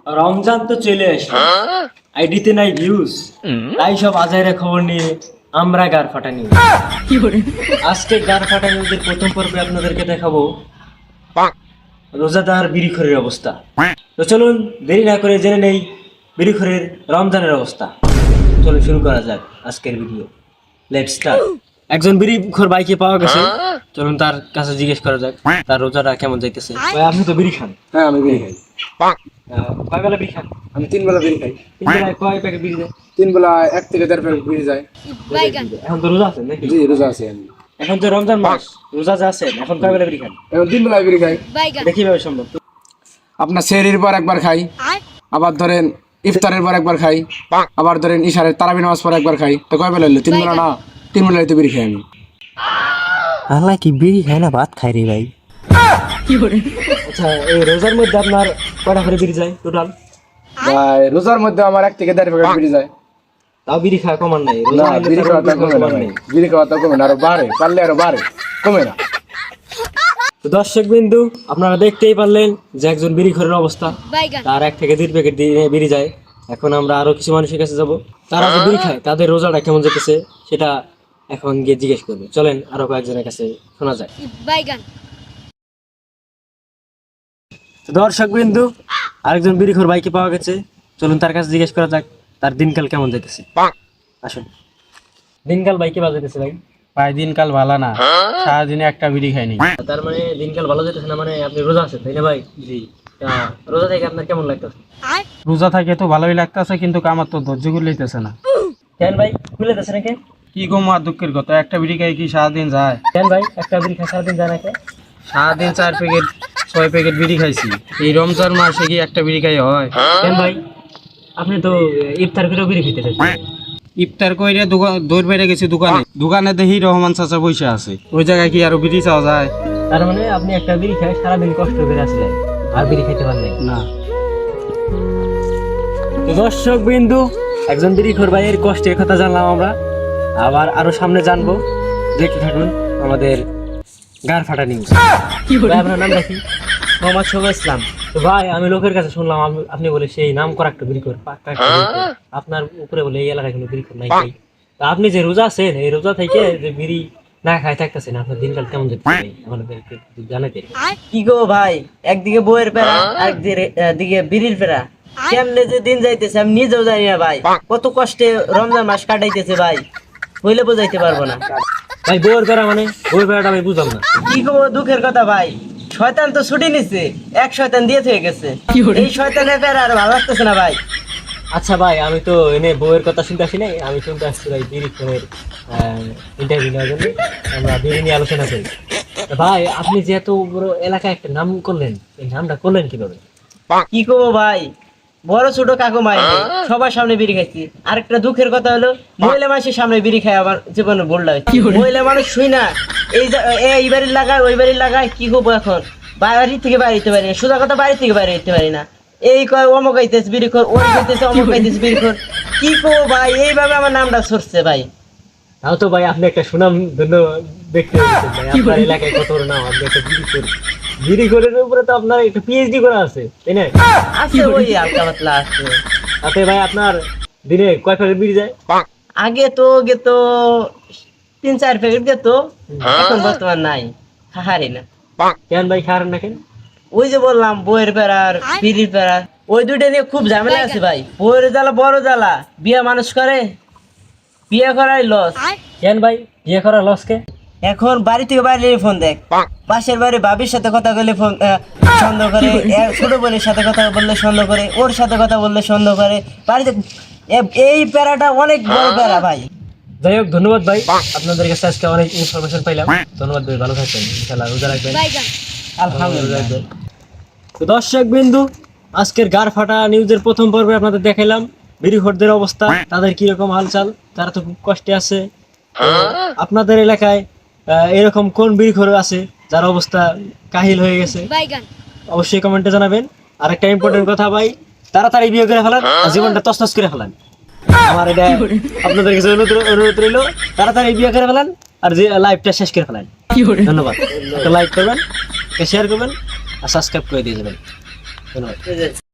রমজান তো চলে আসে, আইডিতে নাই ভিউজ, তাই সব আজাইরা খবর নিয়ে আমরা গার ফাটা নিউজ। আজকে গার ফাটা নিউজের প্রথম পর্বে আপনাদেরকে দেখাবো রোজাদার বিড়িখোরের অবস্থা। তো চলুন দেরি না করে জেনে নেই বিড়িখোরের রমজানের অবস্থা। চলুন শুরু করা যাক আজকের ভিডিও। Let's start. একজন বিড়িখোর বাইকে পাওয়া গেছে, চলুন তার কাছে জিজ্ঞেস করা যাক তার রোজাটা কেমন যাইতেছে। ভাই আপনি তো বিড়ি খান? হ্যাঁ আমি বিড়ি খাই। কয় বেলা বিড়ি খান? আমি 3 বেলা বিড়ি খাই। 3 বেলায় কয় প্যাকেট বিড়ি দেয়? 3 বেলা 1 থেকে 1.5 প্যাকেট বিড়ি যায়। এখন তো রোজা আছেন নাকি? জি রোজা আছি আমি। এখন তো রমজান মাস, রোজা যে আছেন, এখন কয় বেলা বিড়ি খান? এখন 3 বেলা বিড়ি খাই। এটা কিভাবে সম্ভব? আপনার সেহরির পর একবার খাই, আবার ধরেন ইফতারের পর একবার খাই, আবার ধরেন ইশারের তারাবি নামাজ পর একবার খাই। তো কয় বেলা হলো? 3 বেলা না, 3 বেলায় তো বিড়ি খাই আমি। আল্লাহ কি বিড়ি খায় না ভাত খাই রে ভাই। আচ্ছা এই রোজার মধ্যে আপনার কয়টা করে বিড়ি যায় টোটাল? ভাই রোজার মধ্যে আমার 1 থেকে 1.5 প্যাকেট বিড়ি যায়। তাও বিড়ি খাওয়া কমান নাই? না বিড়ি খাওয়া তো কমে না ভাই। বিড়ি খাওয়া তো কমে না, আরো বাড়ে, পারলে আরো বাড়ে, কমে না। তো দর্শক বিন্দু আপনারা দেখতেই পারলেন যে একজন বিড়িখোরের অবস্থা, তার 1 থেকে 2 প্যাকেট বিড়ি যায়। এখন আমরা আরো কিছু মানুষের কাছে যাব, তারা যে বিড়ি খায় তাদের রোজাটা কেমন যেতেছে সেটা এখন গিয়ে জিজ্ঞেস করবো। চলেন আরো কয়েকজনের কাছে শোনা যায়। দর্শক বিন্দু আরেকজন বিড়িখোর বাইকে পাওয়া গেছে, চলুন তার কাছে জিজ্ঞেস করা যাক তার দিনকাল কেমন যেতেছে। আসুন। দিনকাল বাইকে বাজাইতেছে ভাই? ভাই দিনকাল ভালো না, সারাদিনে একটা বিড়ি খাইনি। তার মানে দিনকাল ভালো যেতেছে না, মানে আপনি রোজা আছেন তাই না ভাই? জি রোজা থেকে আপনার কেমন লাগতেছে? রোজা থাকে তো ভালোই লাগতেছে, কিন্তু আমার তো ধৈর্য করে লইতেছে না। কেন ভাই খুলে যাচ্ছে নাকি? কি গো মা, দুঃখের কথা, একটা বিড়ি খাই কি সারাদিন যায়? কেন ভাই একটা বিড়ি খাই সারাদিন যায় নাকি? সারাদিন 4 প্যাকেট 6 প্যাকেট বিড়ি খাইছি, এই রমজান মাসে কি একটা বিড়ি খাই হয়? কেন ভাই আপনি তো ইফতার করেও বিড়ি খেতে চাইছেন। ইফতার কইরে দৌড় বেড়ে গেছি দোকানে, দোকানে দেখি রহমান চাচা বসে আছে, ওই জায়গায় কি আরো বিড়ি চাওয়া যায়? তার মানে আপনি একটা বিড়ি খাই সারাদিন কষ্ট করে আসলেন আর বিড়ি খেতে পারলেন না। তো দর্শক বিন্দু একজন বিড়িখোর ভাইয়ের কষ্টের কথা জানলাম আমরা, আবার আরো সামনে জানবো। দেখতে থাকুন আমাদের গার ফাটা নিউজ। ভাই আপনার নাম কি? মোহাম্মদ শোভা ইসলাম। তো ভাই আমি লোকের কাছে শুনলাম আপনি বলে সেই নাম করা একটা বিড়িখোর, পাক্কা একটা বিড়িখোর। আপনার উপরে বলে এই এলাকায় কোনো বিড়িখোর নাই। তা আপনি যে রোজা আছেন, এই রোজা থেকে যে বিড়ি না খাই থাকতেছেন, আপনার দিনকাল কেমন যেতে আমাদেরকে জানাতে। কি গো ভাই, একদিকে বইয়ের প্যারা, একদিকে বিড়ির প্যারা, কেমনে যে দিন যাইতেছে আমি নিজেও জানি না ভাই। কত কষ্টে রমজান মাস কাটাইতেছে ভাই, বইলে বোঝাইতে পারবো না ভাই। বউয়ের প্যারা মানে? বউয়ের প্যারাটা আমি বুঝলাম না। কি গো দুঃখের কথা ভাই, শয়তান তো ছুটি নিচ্ছে, এক শয়তান দিয়ে থেকে গেছে, এই শয়তানের প্যারা আর ভালো লাগতেছে না ভাই। আচ্ছা ভাই আমি তো এনে বউয়ের কথা শুনতে আসি নাই, আমি শুনতে আসছি ভাই বিড়িখোরের ইন্টারভিউ নেওয়ার জন্য। আমরা বিড়ি নিয়ে আলোচনা করি। ভাই আপনি যে এত বড় এলাকায় একটা নাম করলেন, এই নামটা করলেন কিভাবে? কি করবো ভাই, বড় ছোট কাকু মাই সবার সামনে বিড়ি খাইছি। আরেকটা দুঃখের কথা হলো মহিলা মানুষের সামনে বিড়ি খাই আমার জীবনে বললা। মহিলা মানুষ শুই না, এই বাড়ির লাগায় ওই বাড়ির লাগায়, কি করবো এখন? বাড়ি থেকে বাইরে হইতে পারি না, সোজা কথা বাড়ি থেকে বাইরে হইতে পারি না। এই কয় অমুক আইতেছে বিড়ি খোর, ওই খাইতেছে অমুক আইতেছে বিড়ি খোর। কি করবো ভাই, এইভাবে আমার নামটা সরছে ভাই। তাও তো ভাই আপনি একটা সুনাম ধন্য ব্যক্তি হয়েছেন ভাই, আপনার এলাকায় কত বড় নাম। আপনি একটা বিড়িখোরের উপরে তো আপনার একটা পিএইচডি করা আছে তাই না? আছে ওই হালকা পাতলা আছে। তাতে ভাই আপনার দিনে কয় প্যাকেট বিড়ি যায়? আগে তো 3-4 প্যাকেট গেতো, এখন বর্তমান নাই, হাহারি না। কেন ভাই খারাপ না কেন? ওই যে বললাম বইয়ের প্যারার বিড়ির প্যারার, ওই দুইটা নিয়ে খুব ঝামেলা আছে ভাই। বইয়ের জ্বালা বড় জ্বালা, বিয়ে মানুষ করে, বিয়ে করাই লস। কেন ভাই বিয়ে করার লসকে? এখন বাড়ি থেকে বাইরে ফোন দেখ, পাশের বাড়ি ভাবির সাথে কথা বললে ফোন সন্দেহ করে, ছোট বোনের সাথে কথা বললে সন্দেহ করে, ওর সাথে কথা বললে সন্দেহ করে বাড়িতে। এই প্যারাটা অনেক বড় প্যারা ভাই। যাই হোক ধন্যবাদ ভাই, আপনাদের কাছে আজকে অনেক ইনফরমেশন পাইলাম। ধন্যবাদ ভাই, ভালো থাকবেন, ইনশাআল্লাহ রোজা রাখবেন। আলহামদুলিল্লাহ। তো দর্শক বিন্দু আজকের গার ফাটা নিউজের প্রথম পর্বে আপনাদের দেখাইলাম বিড়িখোরদের অবস্থা, তাদের কিরকম হালচাল, তারা তো খুব কষ্টে আছে। তো আপনাদের এলাকায় এরকম কোন বিড়িখোর আছে যার অবস্থা কাহিল হয়ে গেছে, অবশ্যই কমেন্টে জানাবেন। আর একটা ইম্পর্টেন্ট কথা ভাই, তাড়াতাড়ি বিয়ে করে ফেলান, জীবনটা তছনছ করে ফেলান। আমার এটা আপনাদের কাছে অনুরোধ রইল, তাড়াতাড়ি বিয়ে করে ফেলান আর যে লাইভটা শেষ করে ফেলান। ধন্যবাদ। একটা লাইক করবেন, শেয়ার করবেন আর সাবস্ক্রাইব করে দিয়ে যাবেন। ধন্যবাদ।